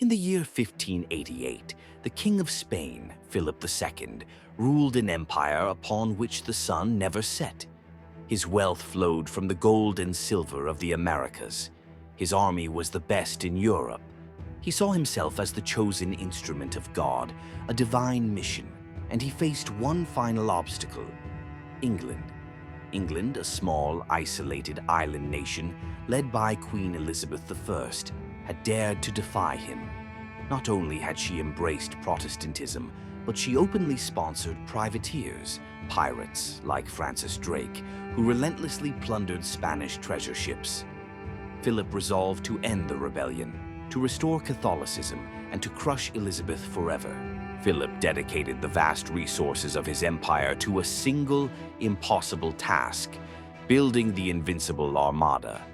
In the year 1588, the King of Spain, Philip II, ruled an empire upon which the sun never set. His wealth flowed from the gold and silver of the Americas. His army was the best in Europe. He saw himself as the chosen instrument of God, a divine mission, and he faced one final obstacle: England. England, a small, isolated island nation led by Queen Elizabeth I, had dared to defy him. Not only had she embraced Protestantism, but she openly sponsored privateers, pirates like Francis Drake, who relentlessly plundered Spanish treasure ships. Philip resolved to end the rebellion, to restore Catholicism, and to crush Elizabeth forever. Philip dedicated the vast resources of his empire to a single, impossible task: building the Invincible Armada.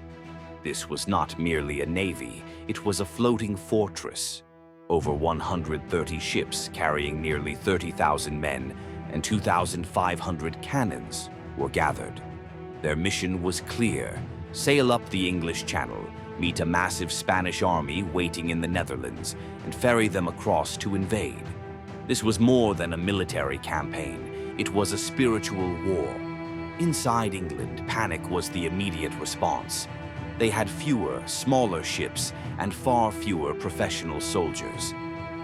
This was not merely a navy, it was a floating fortress. Over 130 ships carrying nearly 30,000 men and 2,500 cannons were gathered. Their mission was clear: sail up the English Channel, meet a massive Spanish army waiting in the Netherlands, and ferry them across to invade. This was more than a military campaign, it was a spiritual war. Inside England, panic was the immediate response. They had fewer, smaller ships and far fewer professional soldiers.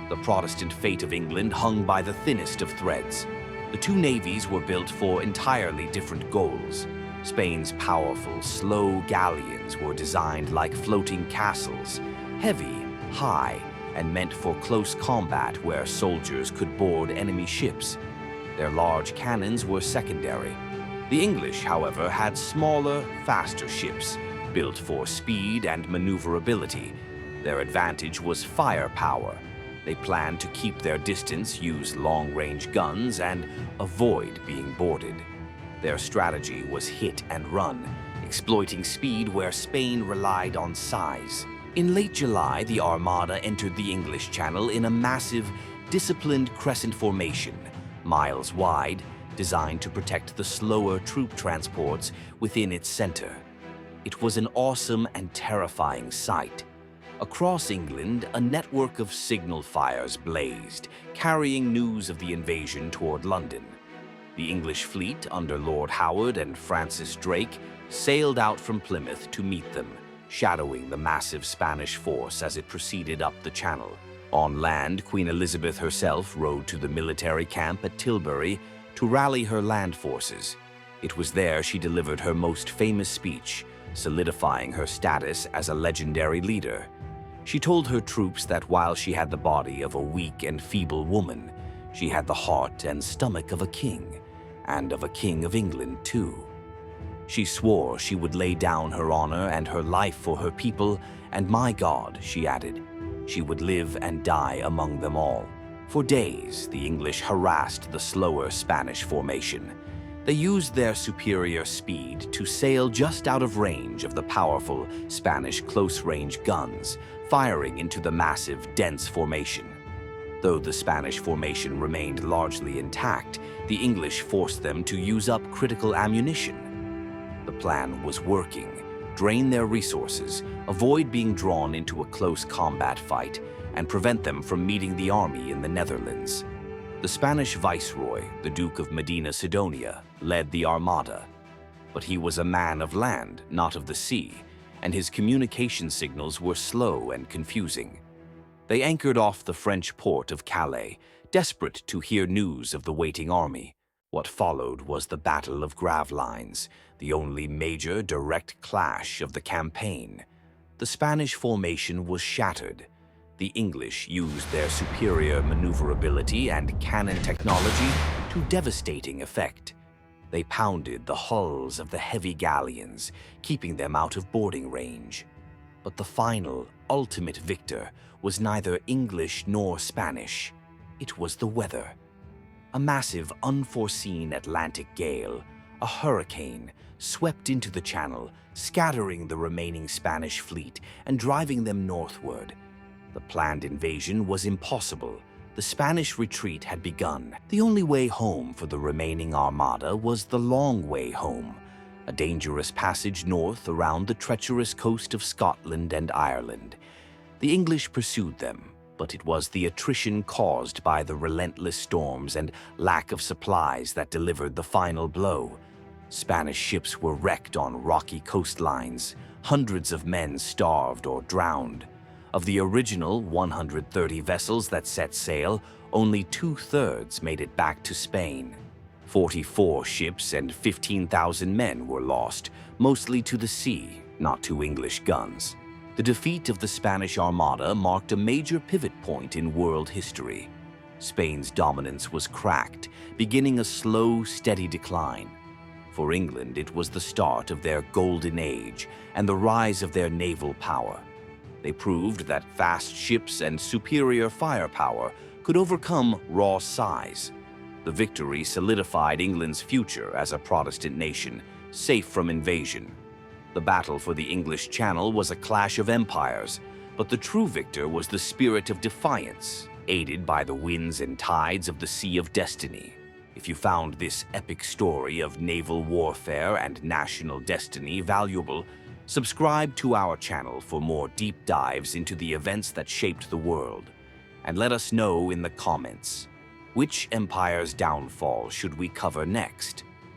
The Protestant fate of England hung by the thinnest of threads. The two navies were built for entirely different goals. Spain's powerful, slow galleons were designed like floating castles, heavy, high, and meant for close combat where soldiers could board enemy ships. Their large cannons were secondary. The English, however, had smaller, faster ships, built for speed and maneuverability. Their advantage was firepower. They planned to keep their distance, use long-range guns, and avoid being boarded. Their strategy was hit and run, exploiting speed where Spain relied on size. In late July, the Armada entered the English Channel in a massive, disciplined crescent formation, miles wide, designed to protect the slower troop transports within its center. It was an awesome and terrifying sight. Across England, a network of signal fires blazed, carrying news of the invasion toward London. The English fleet, under Lord Howard and Francis Drake, sailed out from Plymouth to meet them, shadowing the massive Spanish force as it proceeded up the Channel. On land, Queen Elizabeth herself rode to the military camp at Tilbury to rally her land forces. It was there she delivered her most famous speech, solidifying her status as a legendary leader. She told her troops that while she had the body of a weak and feeble woman, she had the heart and stomach of a king, and of a king of England too. She swore she would lay down her honor and her life for her people, and my God, she added, she would live and die among them all. For days, the English harassed the slower Spanish formation. They used their superior speed to sail just out of range of the powerful Spanish close-range guns, firing into the massive, dense formation. Though the Spanish formation remained largely intact, the English forced them to use up critical ammunition. The plan was working: drain their resources, avoid being drawn into a close combat fight, and prevent them from meeting the army in the Netherlands. The Spanish viceroy, the Duke of Medina Sidonia, led the Armada. But he was a man of land, not of the sea, and his communication signals were slow and confusing. They anchored off the French port of Calais, desperate to hear news of the waiting army. What followed was the Battle of Gravelines, the only major direct clash of the campaign. The Spanish formation was shattered. The English used their superior maneuverability and cannon technology to devastating effect. They pounded the hulls of the heavy galleons, keeping them out of boarding range. But the final, ultimate victor was neither English nor Spanish. It was the weather. A massive, unforeseen Atlantic gale, a hurricane, swept into the Channel, scattering the remaining Spanish fleet and driving them northward. The planned invasion was impossible. The Spanish retreat had begun. The only way home for the remaining Armada was the long way home, a dangerous passage north around the treacherous coast of Scotland and Ireland. The English pursued them, but it was the attrition caused by the relentless storms and lack of supplies that delivered the final blow. Spanish ships were wrecked on rocky coastlines. Hundreds of men starved or drowned. Of the original 130 vessels that set sail, only 2/3 made it back to Spain. 44 ships and 15,000 men were lost, mostly to the sea, not to English guns. The defeat of the Spanish Armada marked a major pivot point in world history. Spain's dominance was cracked, beginning a slow, steady decline. For England, it was the start of their golden age and the rise of their naval power. They proved that fast ships and superior firepower could overcome raw size. The victory solidified England's future as a Protestant nation, safe from invasion. The battle for the English Channel was a clash of empires, but the true victor was the spirit of defiance, aided by the winds and tides of the Sea of Destiny. If you found this epic story of naval warfare and national destiny valuable, subscribe to our channel for more deep dives into the events that shaped the world. And let us know in the comments, which empire's downfall should we cover next?